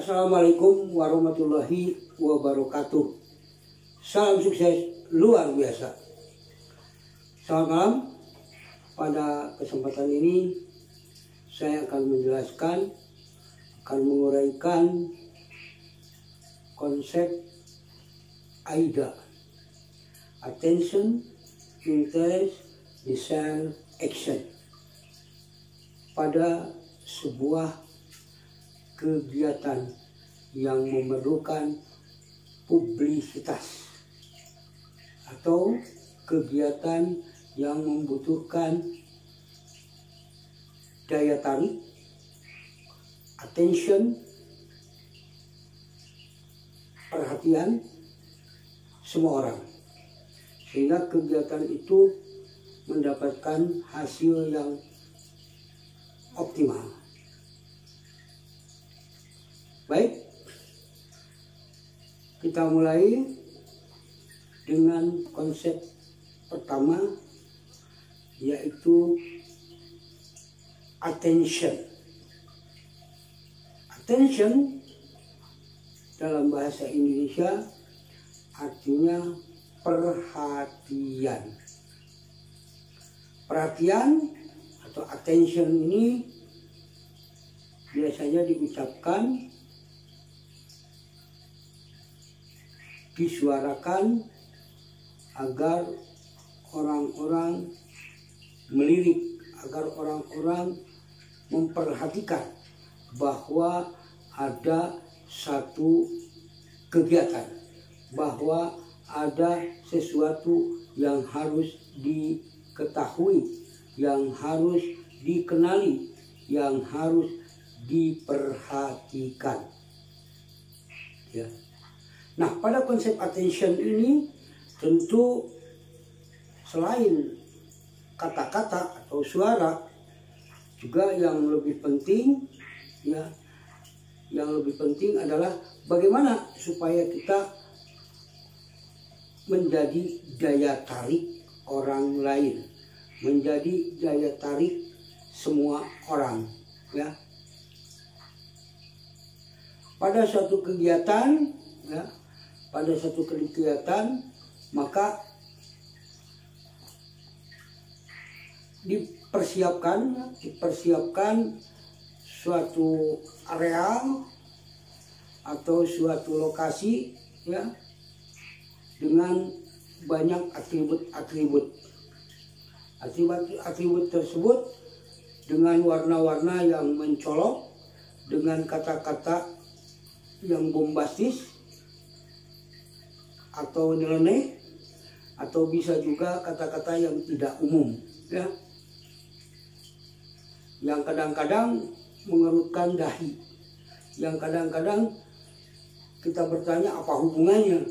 Assalamualaikum warahmatullahi wabarakatuh. Salam sukses luar biasa. Selamat malam. Pada kesempatan ini saya akan menjelaskan, akan menguraikan konsep AIDA. Attention, Interest, Desire, Action. Pada sebuah kegiatan yang memerlukan publisitas atau kegiatan yang membutuhkan daya tarik, attention, perhatian semua orang, sehingga kegiatan itu mendapatkan hasil yang optimal. Baik, kita mulai dengan konsep pertama, yaitu attention. Attention dalam bahasa Indonesia artinya perhatian. Perhatian atau attention ini biasanya diucapkan, disuarakan agar orang-orang melirik, agar orang-orang memperhatikan bahwa ada satu kegiatan, bahwa ada sesuatu yang harus diketahui, yang harus dikenali, yang harus diperhatikan. Ya. Nah, pada konsep attention ini tentu selain kata-kata atau suara, juga yang lebih penting, ya, yang lebih penting adalah bagaimana supaya kita menjadi daya tarik orang lain, menjadi daya tarik semua orang, ya. Pada suatu kegiatan, ya, pada suatu kegiatan maka dipersiapkan suatu area atau suatu lokasi, ya, dengan banyak atribut tersebut dengan warna-warna yang mencolok, dengan kata-kata yang bombastis atau nyeleneh, atau bisa juga kata-kata yang tidak umum, ya, yang kadang-kadang mengerutkan dahi, yang kadang-kadang kita bertanya apa hubungannya,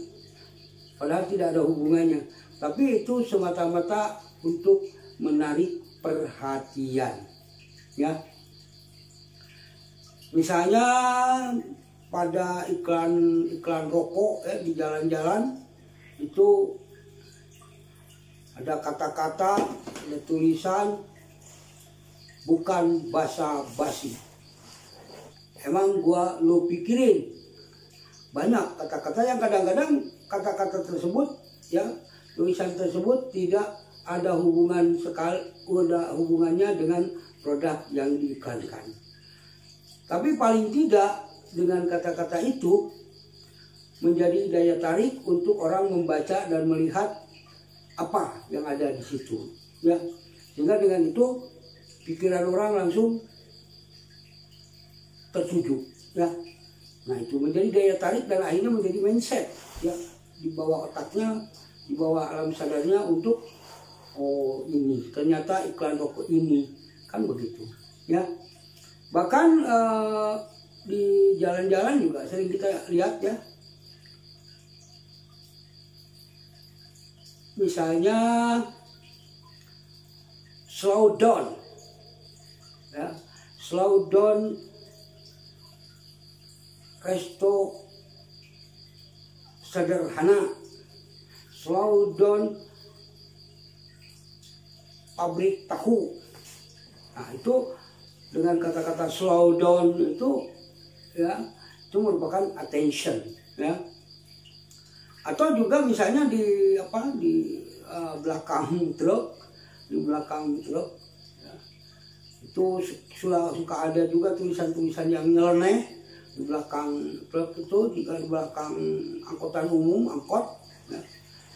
padahal tidak ada hubungannya, tapi itu semata-mata untuk menarik perhatian, ya. Misalnya pada iklan rokok, di jalan-jalan itu ada kata-kata, ada tulisan, bukan basa-basi. Emang lu pikirin, banyak kata-kata yang kadang-kadang kata-kata tersebut, ya, tulisan tersebut tidak ada hubungannya dengan produk yang diiklankan. Tapi paling tidak dengan kata-kata itu menjadi daya tarik untuk orang membaca dan melihat apa yang ada di situ, ya, sehingga dengan itu pikiran orang langsung tertuju, ya. Nah, itu menjadi daya tarik dan akhirnya menjadi mindset, ya, di bawah otaknya, di bawah alam sadarnya untuk oh ini ternyata iklan rokok ini, kan begitu, ya. Bahkan di jalan-jalan juga sering kita lihat, ya. Misalnya slow down, ya, slow down resto sederhana, slow down pabrik tahu. Nah, itu dengan kata-kata slow down itu, ya, itu merupakan attention, ya. Atau juga misalnya di belakang truk, ya. Itu suka ada juga tulisan-tulisan yang nyeleneh di belakang truk itu, juga di belakang angkutan umum, angkot, ya.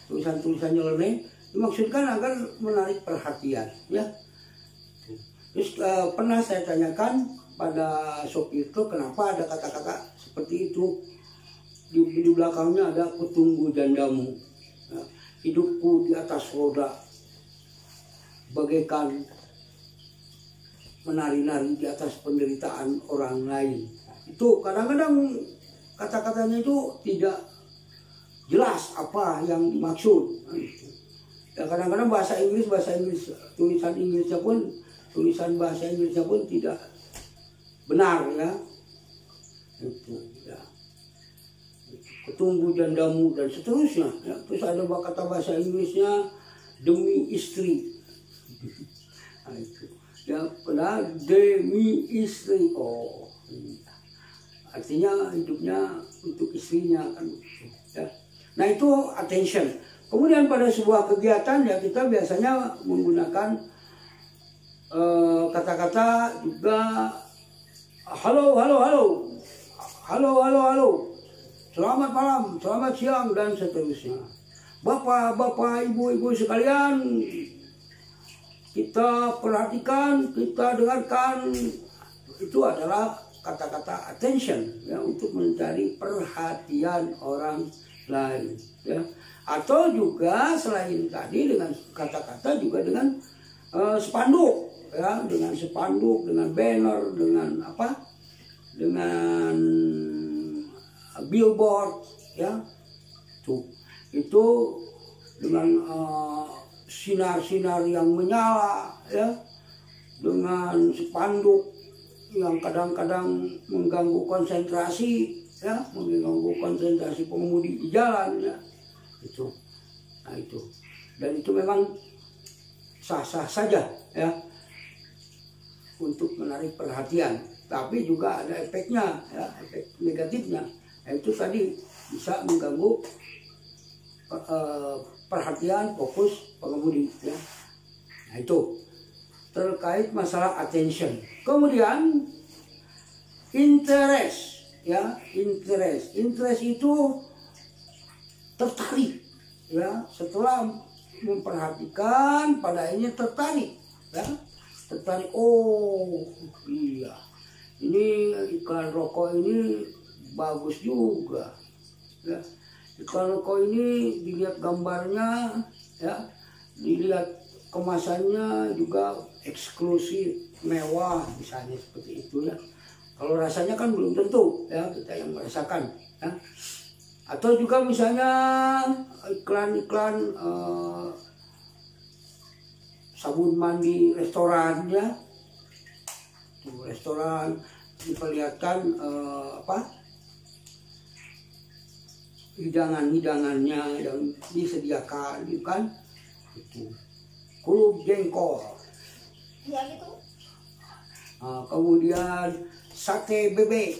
Tulisan-tulisan nyeleneh dimaksudkan agar menarik perhatian, ya. Terus pernah saya tanyakan pada sopir itu kenapa ada kata-kata seperti itu. Di belakangnya ada "Kutunggu jandamu, ya, hidupku di atas roda, bagaikan menari-nari di atas penderitaan orang lain." Itu kadang-kadang kata-katanya itu tidak jelas apa yang dimaksud. Ya, kadang-kadang bahasa Inggris tulisan bahasa Inggrisnya pun tidak benar, ya. Itu, ya. "Kutunggu jandamu" dan seterusnya, ya. Terus ada kata bahasa Inggrisnya "demi istri". Nah, itu, ya, padahal demi istri, artinya hidupnya untuk istrinya, kan, ya. Nah, itu attention. Kemudian pada sebuah kegiatan, ya, kita biasanya menggunakan kata-kata juga halo, selamat malam, selamat siang, dan seterusnya. Bapak, ibu sekalian, kita perhatikan, kita dengarkan. Itu adalah kata-kata attention, ya, untuk mencari perhatian orang lain, ya. Atau juga selain tadi dengan kata-kata juga dengan spanduk, ya, dengan spanduk, dengan banner, dengan billboard, ya. Itu dengan sinar-sinar yang menyala, ya, dengan spanduk yang kadang-kadang mengganggu konsentrasi, ya, pengemudi di jalan, ya. Itu, nah itu, dan itu memang sah-sah saja, ya, untuk menarik perhatian, tapi juga ada efeknya, ya, efek negatifnya, yaitu tadi bisa mengganggu perhatian, fokus pengemudi, ya. Nah, itu terkait masalah attention. Kemudian interest, ya, interest itu tertarik, ya, setelah memperhatikan pada akhirnya tertarik, ya, tertarik. Oh iya, ini iklan rokok ini bagus juga, ya. Iklan rokok ini dilihat gambarnya, ya, dilihat kemasannya juga eksklusif, mewah, misalnya seperti itu, ya. Kalau rasanya kan belum tentu, ya, kita yang merasakan, ya. Atau juga misalnya iklan-iklan sabun mandi restoran, ya. Restoran diperlihatkan hidangan-hidangannya yang disediakan, kan, itu kulub jengkol, ya, gitu. Kemudian sate bebek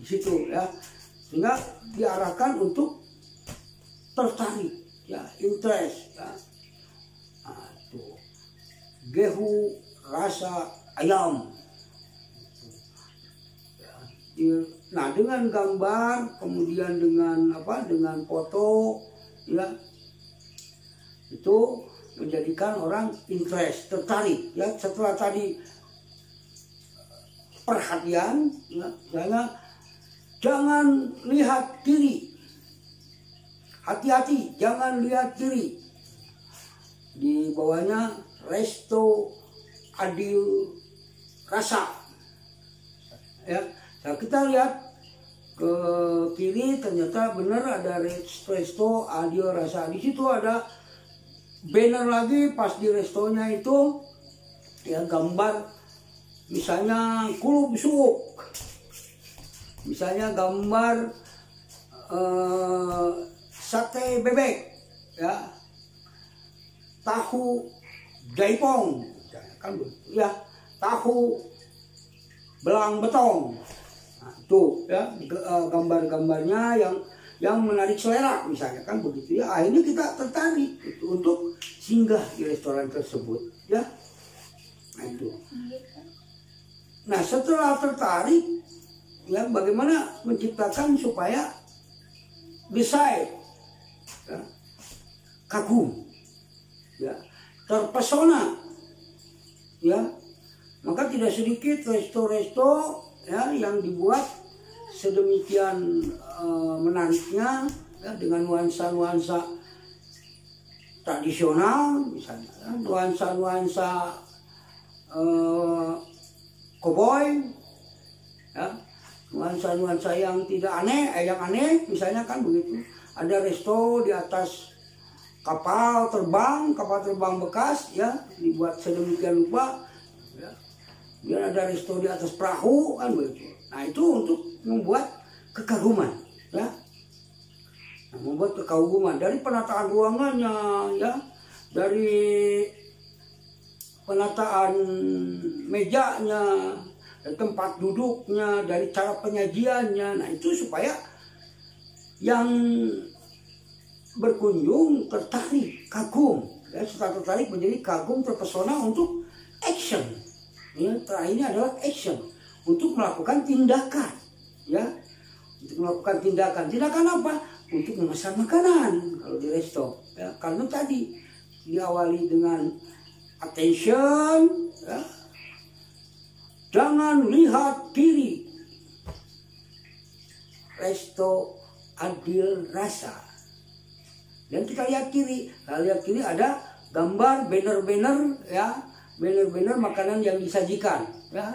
di situ, ya, sehingga diarahkan untuk tertarik, ya, interest, ya. Tuh, gehu rasa ayam. Nah, dengan gambar, kemudian dengan foto, ya, itu menjadikan orang interest, tertarik, ya. Setelah tadi perhatian, ya, jangan lihat kiri, hati-hati, jangan lihat kiri. Di bawahnya resto adil rasa, ya. Nah, kita lihat ke kiri, ternyata benar ada resto adil rasa. Di situ ada banner lagi, pas di restonya itu, ya, gambar misalnya kulub suuk, misalnya gambar sate bebek, ya, tahu jaipong, kan, ya, tahu belang betong. Nah, tuh ya gambar-gambarnya yang menarik selera misalnya kan begitu ya. Akhirnya kita tertarik gitu, untuk singgah di restoran tersebut ya. Nah itu. Nah setelah tertarik ya, bagaimana menciptakan supaya decide ya, kagum ya, terpesona ya. Maka tidak sedikit resto-resto ya yang dibuat sedemikian menariknya ya, dengan nuansa-nuansa tradisional misalnya ya, nuansa-nuansa cowboy ya, nuansa-nuansa yang tidak aneh, yang aneh misalnya kan begitu. Ada resto di atas kapal terbang bekas ya, dibuat sedemikian rupa ya. Kemudian ada resto di atas perahu kan begitu. Nah itu untuk membuat kekaguman ya. Nah, membuat kekaguman dari penataan ruangannya ya, dari penataan mejanya, tempat duduknya, dari cara penyajiannya. Nah itu supaya yang berkunjung tertarik, kagum ya. Setelah tertarik menjadi kagum, terpesona untuk action ya. Terakhirnya adalah action, untuk melakukan tindakan ya, untuk melakukan tindakan apa? Untuk memesan makanan kalau di resto ya. Karena tadi diawali dengan attention ya, jangan lihat kiri, resto adil rasa. Dan kita lihat kiri, ada gambar banner-banner ya, banner-banner makanan yang disajikan ya.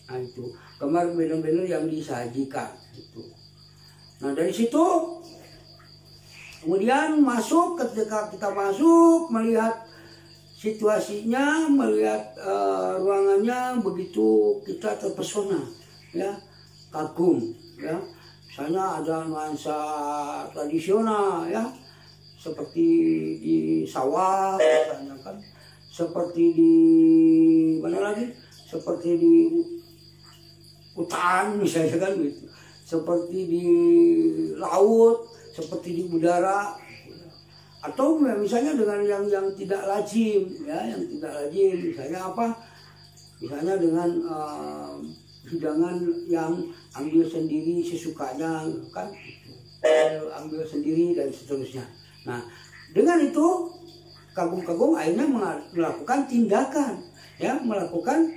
Nah itu gambar banner-banner yang disajikan itu. Nah dari situ kemudian masuk, ketika kita masuk melihat situasinya, melihat ruangannya, begitu kita terpesona ya, kagum ya. Misalnya ada nuansa tradisional ya, seperti di sawah misalnya kan, seperti di mana lagi, seperti di hutan misalnya kan gitu, seperti di laut, seperti di udara, atau misalnya dengan yang tidak lazim ya, yang tidak lazim misalnya apa, misalnya dengan hidangan yang ambil sendiri sesukanya kan, ambil sendiri dan seterusnya. Nah dengan itu kagum-kagum akhirnya melakukan tindakan ya, melakukan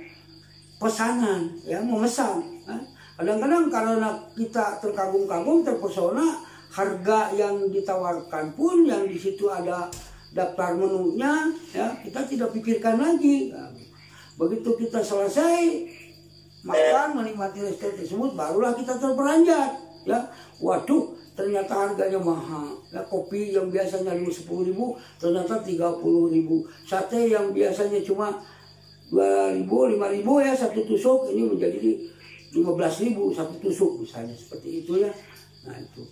pesanan ya, memesan. Kadang-kadang karena kita terkagum-kagum, terpesona, harga yang ditawarkan pun yang di situ ada daftar menunya ya, kita tidak pikirkan lagi. Begitu kita selesai makan, menikmati restoran tersebut, barulah kita terperanjat ya. Waduh, ternyata harganya mahal ya. Kopi yang biasanya 10.000 ternyata 30.000. Sate yang biasanya cuma 2.000, 5.000 ya satu tusuk, ini menjadi 15.000 satu tusuk misalnya, seperti itu ya. Nah itu.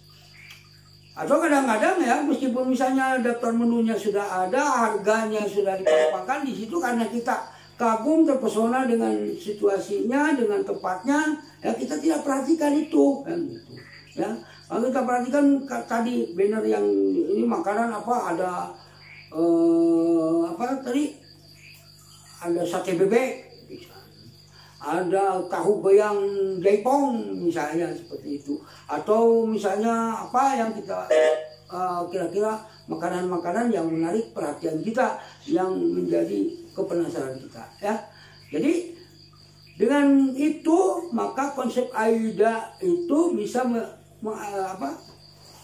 Atau kadang-kadang ya, meskipun misalnya daftar menunya sudah ada, harganya sudah dikemukakan di situ, karena kita kagum, terpesona dengan situasinya, dengan tempatnya ya, kita tidak perhatikan itu kan gitu ya. Kalau kita perhatikan tadi banner yang ini makanan apa, ada apa tadi, ada sate bebek, ada tahu bayang jaipong misalnya, seperti itu. Atau misalnya apa yang kita kira-kira makanan-makanan yang menarik perhatian kita, yang menjadi kepenasaran kita ya. Jadi dengan itu maka konsep AIDA itu bisa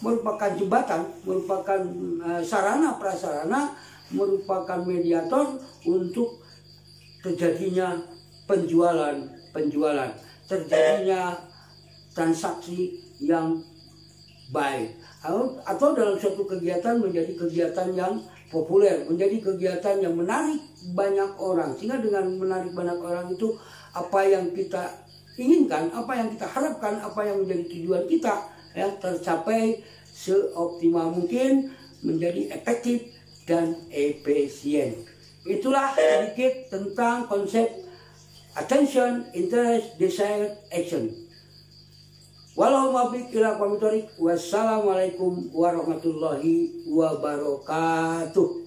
merupakan jembatan, merupakan sarana prasarana, merupakan mediator untuk terjadinya penjualan, terjadinya transaksi yang baik, atau dalam suatu kegiatan menjadi kegiatan yang populer, menjadi kegiatan yang menarik banyak orang. Sehingga dengan menarik banyak orang itu, apa yang kita inginkan, apa yang kita harapkan, apa yang menjadi tujuan kita ya, tercapai seoptimal mungkin, menjadi efektif dan efisien. Itulah sedikit tentang konsep attention, interest, desire, action. Wallahu muwaffiq ila aqwamit thoriq. Wassalamualaikum warahmatullahi wabarakatuh.